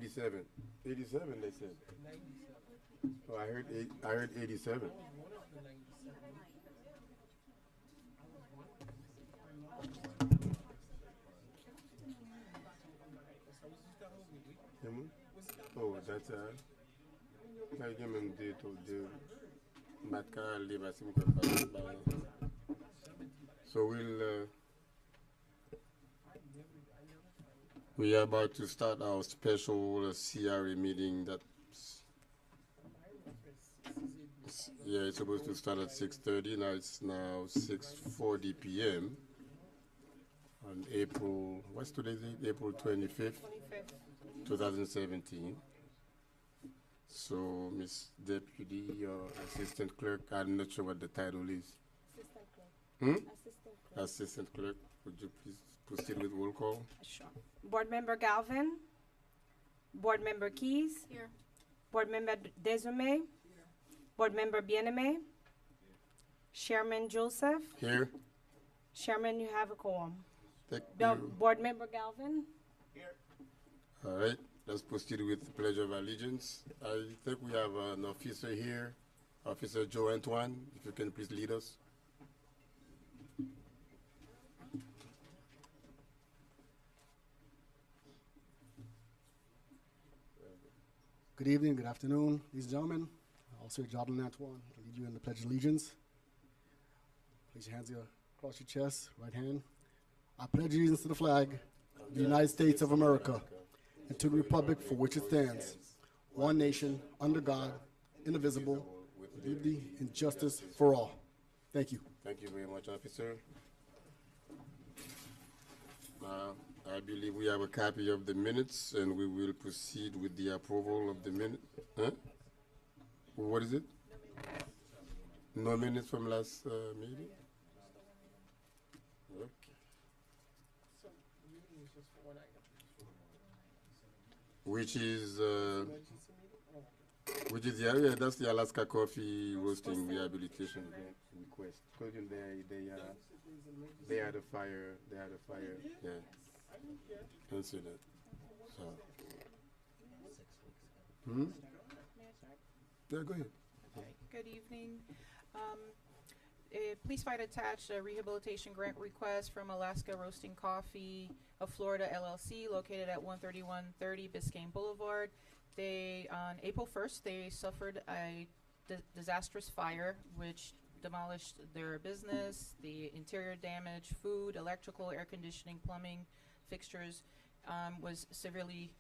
87. 87, they said. Oh, I heard 87. Him? Oh, that's like him and did to do. Matka live as him. So we are about to start our special CRA meeting. Yeah, it's supposed to start at 6:30. Now it's 6:40 p.m. on April. What's today's date? April 25th, 2017. So, Miss Deputy or Assistant Clerk, I'm not sure what the title is. Assistant clerk. Hmm? Assistant clerk. Assistant Clerk, would you please proceed with roll call? Sure. Board Member Galvin. Board Member Keys. Here. Board Member Desume. Board Member Bien-Aimé. Chairman Joseph. Here. Chairman, you have a quorum. Thank you. Board Member Galvin. All right, let's proceed with the Pledge of Allegiance. I think we have an officer here, Officer Joe Antoine, if you can please lead us. Good evening, good afternoon, ladies and gentlemen. Officer Jocelyn Antoine, I lead you in the Pledge of Allegiance. Place your hands across your chest, right hand. I pledge allegiance to the flag of the United States of America and to the republic for which it stands, one nation, under God, indivisible, with liberty and justice for all. Thank you. Thank you very much, officer. I believe we have a copy of the minutes, and we will proceed with the approval of the minute. Huh? What is it? No minutes from last meeting? Okay. Which is the area, that's the Alaska Coffee Roasting Rehabilitation Grant request. Because they had a fire, yeah. Can see that. So. Hmm? Yeah, go ahead. Okay. Good evening. Please find attached a rehabilitation grant request from Alaska Roasting Coffee of Florida LLC, located at 13130 Biscayne Boulevard. They, on April 1st, they suffered a disastrous fire which demolished their business. The interior damage, food, electrical, air conditioning, plumbing, fixtures was severely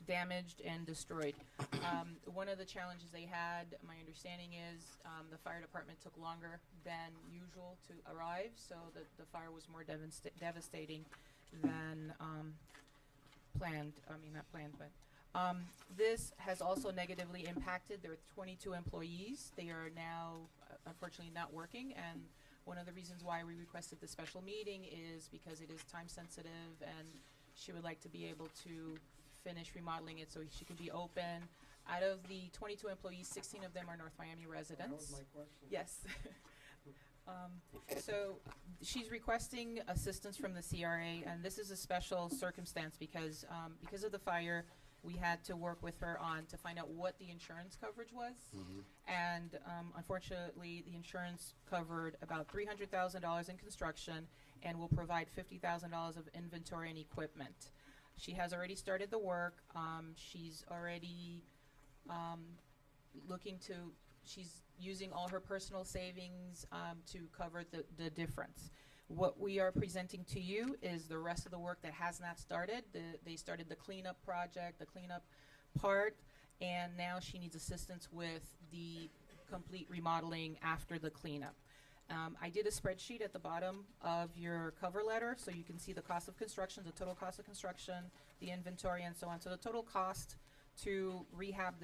damaged and destroyed. One of the challenges they had, my understanding is, the fire department took longer than usual to arrive, so the fire was more devastating than planned. I mean, not planned, but this has also negatively impacted their 22 employees. They are now unfortunately not working, and one of the reasons why we requested the special meeting is because it is time sensitive, and she would like to be able to finish remodeling it so she could be open. Out of the 22 employees, 16 of them are North Miami residents. That was my question. Yes. So she's requesting assistance from the CRA, and this is a special circumstance because of the fire, we had to work with her on to find out what the insurance coverage was. And unfortunately, the insurance covered about $300,000 in construction and will provide $50,000 of inventory and equipment. She has already started the work. She's already she's using all her personal savings to cover the difference. What we are presenting to you is the rest of the work that has not started. They started the cleanup project, the cleanup part, and now she needs assistance with the complete remodeling after the cleanup. I did a spreadsheet at the bottom of your cover letter, so you can see the cost of construction, the total cost of construction, the inventory, and so on. So the total cost to rehab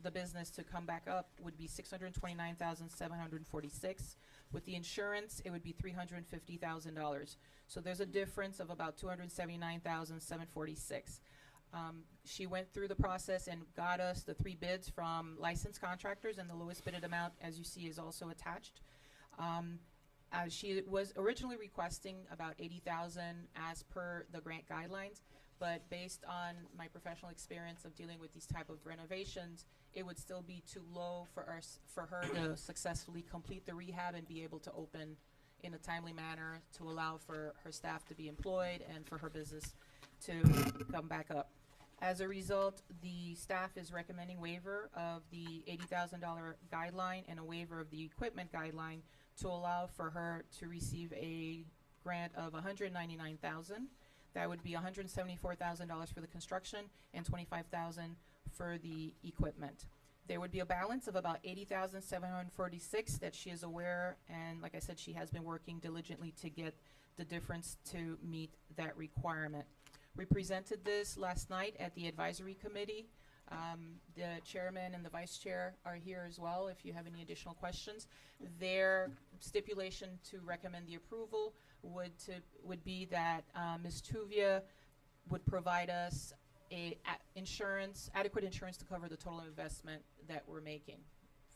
the business to come back up would be $629,746. With the insurance, it would be $350,000. So there's a difference of about $279,746. She went through the process and got us the 3 bids from licensed contractors, and the lowest bidded amount, as you see, is also attached. She was originally requesting about $80,000 as per the grant guidelines, but based on my professional experience of dealing with these type of renovations, it would still be too low for her to successfully complete the rehab and be able to open in a timely manner to allow for her staff to be employed and for her business to come back up. As a result, the staff is recommending waiver of the $80,000 guideline and a waiver of the equipment guideline to allow for her to receive a grant of $199,000. That would be $174,000 for the construction and $25,000 for the equipment. There would be a balance of about $80,746 that she is aware, and like I said, she has been working diligently to get the difference to meet that requirement. We presented this last night at the advisory committee. The chairman and the vice chair are here as well if you have any additional questions. Their stipulation to recommend the approval would be that Ms. Tuvia would provide us adequate insurance to cover the total investment that we're making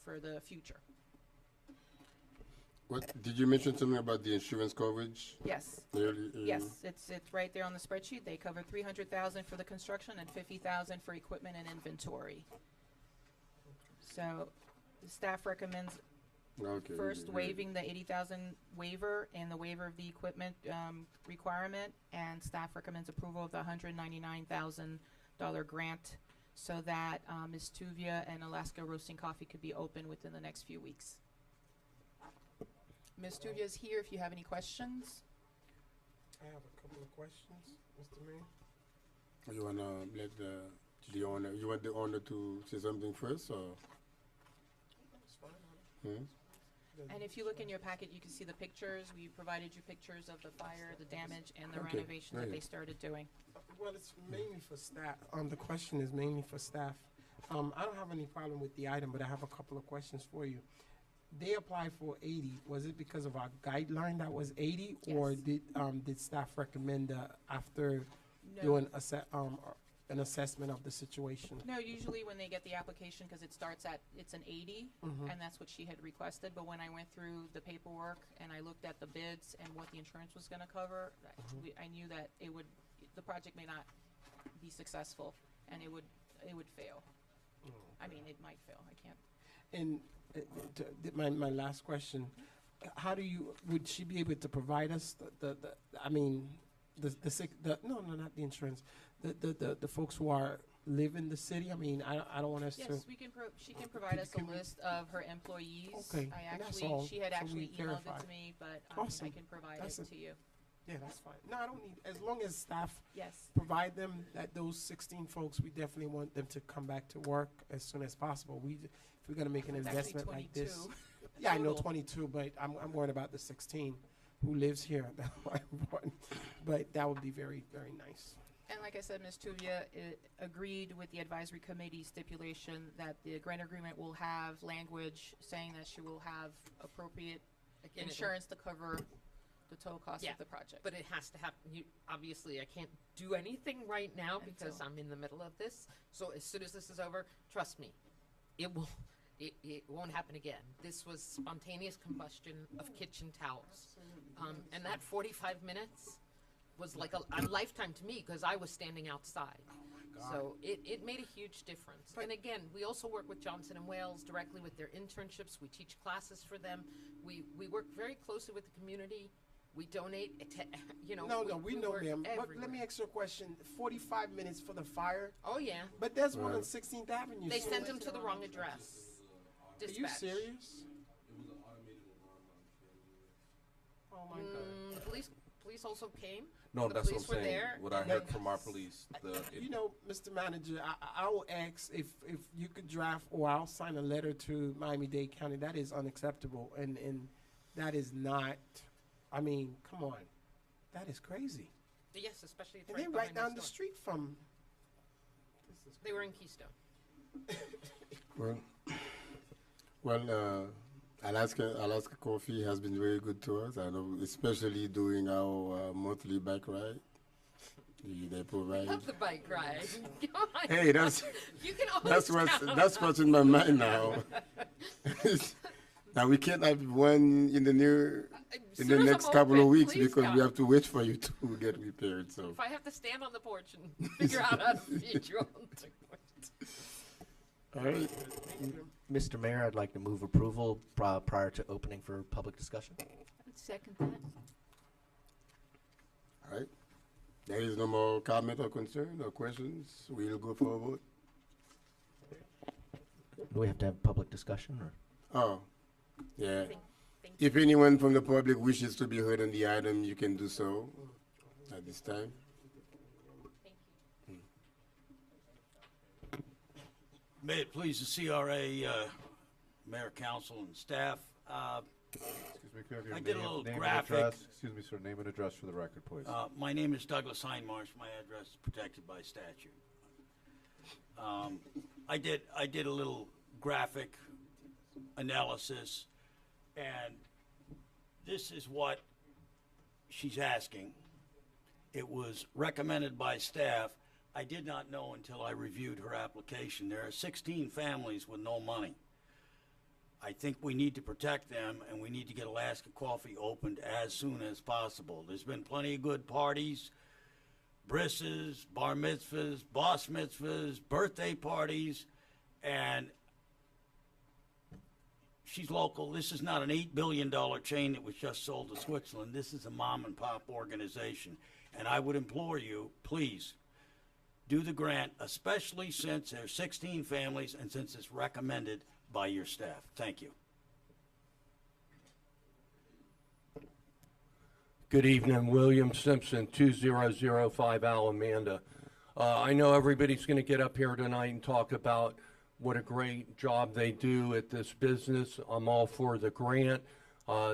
for the future. What did you mention something about the insurance coverage? Yes. Early, Yes, it's right there on the spreadsheet. They cover $300,000 for the construction and $50,000 for equipment and inventory. So the staff recommends Okay. first good. waiving the $80,000 waiver and the waiver of the equipment requirement, and staff recommends approval of the $199,000 grant so that Ms. Tuvia and Alaska Roasting Coffee could be open within the next few weeks. Ms. Tuvia is here if you have any questions. I have a couple of questions, Mr. Mayor. You wanna let the owner? You want the owner to say something first, or? It's fine. Hmm? And if you look in your packet, you can see the pictures. We provided you pictures of the fire, the damage, and the Okay, renovations that great. they started doing. Well, it's mainly for staff. The question is mainly for staff. I don't have any problem with the item, but I have a couple of questions for you. They applied for 80. Was it because of our guideline that was 80, or Yes. did staff recommend after No. doing an assessment of the situation? No, usually when they get the application, because it's an 80, Mhm. and that's what she had requested, but when I went through the paperwork and I looked at the bids and what the insurance was gonna cover, I knew that the project may not be successful, and it would fail. I mean, it might fail, I can't. And my last question, would she be able to provide us not the insurance, the folks who live in the city? I mean, I don't want us to. Yes, she can provide us a can we- list of her employees. Okay, and that's all, She had so we actually emailed verify. it to me, but I Awesome. can provide That's it to you. Yeah, that's fine. No, I don't need, as long as staff Yes. provide them, those 16 folks, we definitely want them to come back to work as soon as possible. If we're gonna make an It's actually investment like this. 22. Yeah, I know total. 22, but I'm worried about the 16 who lives here. That's why I'm important. But that would be very, very nice. And like I said, Ms. Tuvia agreed with the advisory committee stipulation that the grant agreement will have language saying that she will have appropriate Again, insurance to cover the total cost Yeah, of the project. But it has to happen. Obviously, I can't do anything right now because Until- I'm in the middle of this. So as soon as this is over, trust me, it won't happen again. This was spontaneous combustion of kitchen towels. And that 45 minutes was like a lifetime to me because I was standing outside. So it made a huge difference. And again, we also work with Johnson & Wales directly with their internships. We teach classes for them. We work very closely with the community. We donate, we know, work ma'am. But let everywhere. me ask you a question. 45 minutes for the fire, Oh, yeah. but there's one on Right. 16th Avenue. They so- sent him to the wrong address. Are you Dispatch. serious? Oh my God. The police also came. No, The that's what I'm police were saying. there, What I and heard then- from our police, You know, Mr. Manager, I will ask if you could draft, or I'll sign a letter to Miami-Dade County. That is unacceptable, and that is not. I mean, come on, that is crazy. Yes, especially it's And right they're right behind down the next door. street from. They were in Keystone. Well, Alaska Coffee has been very good to us. I know, especially during our monthly bike ride. They provide. Love the bike ride. Come on. Hey, that's You can always that's what's in my mind now. Now we can't have one in the near in the Soon as next I'm couple of open, weeks please, because we God. have to wait for you to get repaired. So If I have to stand on the porch and figure out how to feed you, I'll do it. all right. Mr. Mayor, I'd like to move approval prior to opening for public discussion. Second that. All right. There is no more comment or concern or questions. We'll go for a vote. Do we have to have public discussion or? Oh, yeah. Thank If anyone from the public wishes to be heard on the item, you can do so at this time. May it please the CRA, Mayor, Council, and staff. Excuse me, could I have your I did a name- little name and graphic. address? Excuse me, sir, name and address for the record, please. My name is Douglas Hindmarsh. My address is protected by statute. I did a little graphic analysis, and this is what she's asking. It was recommended by staff. I did not know until I reviewed her application. There are 16 families with no money. I think we need to protect them, and we need to get Alaska Coffee opened as soon as possible. There's been plenty of good parties, brisses, bar mitzvahs, boss mitzvahs, birthday parties, and she's local. This is not an $8 billion chain that was just sold to Switzerland. This is a mom and pop organization. And I would implore you, please, do the grant, especially since there's 16 families and since it's recommended by your staff. Thank you. Good evening, William Simpson, 2005 Alamanda. I know everybody's going to get up here tonight and talk about what a great job they do at this business. I'm all for the grant.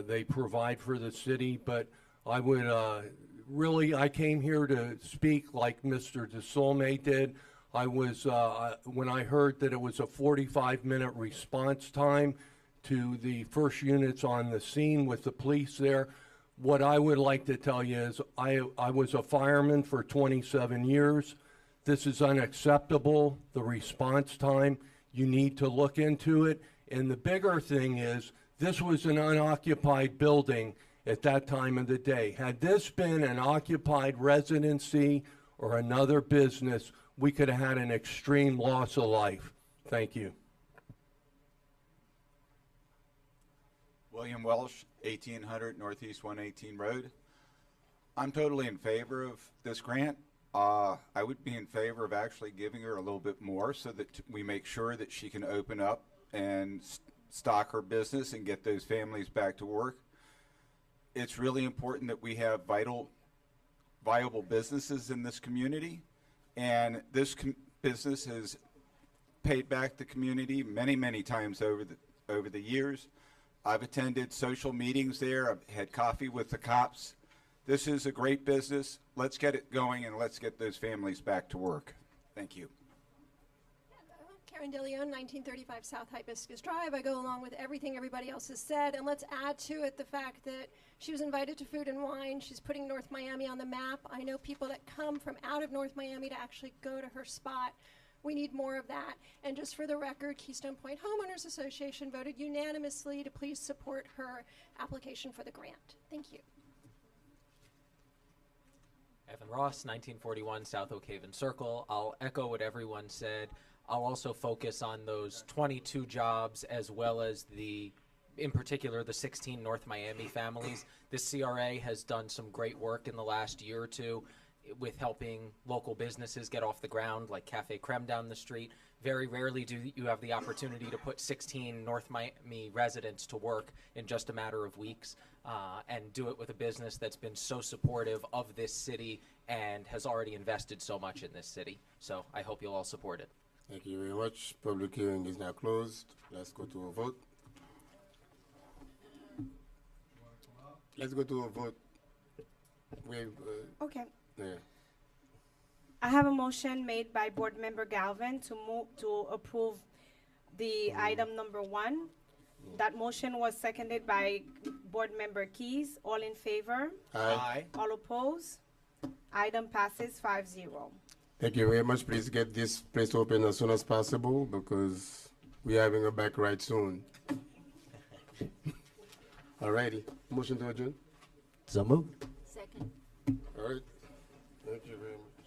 They provide for the city, but I would I came here to speak like Mr. DeSolme did. I was, when I heard that it was a 45-minute response time to the first units on the scene with the police there, what I would like to tell you is I was a fireman for 27 years. This is unacceptable, the response time. You need to look into it. And the bigger thing is this was an unoccupied building at that time of the day. Had this been an occupied residency or another business, we could have had an extreme loss of life. Thank you. William Welsh, 1800 Northeast 118 Road. I'm totally in favor of this grant. I would be in favor of actually giving her a little bit more so that we make sure that she can open up and stock her business and get those families back to work. It's really important that we have viable businesses in this community, and this business has paid back the community many, many times over the years. I've attended social meetings there. I've had coffee with the cops. This is a great business. Let's get it going, and let's get those families back to work. Thank you. Karen DeLeon, 1935 South Hibiscus Drive. I go along with everything everybody else has said, and let's add to it the fact that she was invited to Food and Wine. She's putting North Miami on the map. I know people that come from out of North Miami to actually go to her spot. We need more of that. And just for the record, Keystone Point Homeowners Association voted unanimously to please support her application for the grant. Thank you. Evan Ross, 1941 South Oak Haven Circle. I'll echo what everyone said. I'll also focus on those 22 jobs as well as in particular, the 16 North Miami families. This CRA has done some great work in the last year or two with helping local businesses get off the ground, like Cafe Creme down the street. Very rarely do you have the opportunity to put 16 North Miami residents to work in just a matter of weeks, and do it with a business that's been so supportive of this city and has already invested so much in this city. So I hope you'll all support it. Thank you very much. Public hearing is now closed. Let's go to a vote. Let's go to a vote. Okay. Yeah. I have a motion made by Board Member Galvin to approve the item number 1. That motion was seconded by Board Member Keys. All in favor? Aye. All opposed? Item passes 5-0. Thank you very much. Please get this place open as soon as possible because we're having a back ride soon. Alrighty, motion to adjourn? So moved. Second. All right, thank you very much.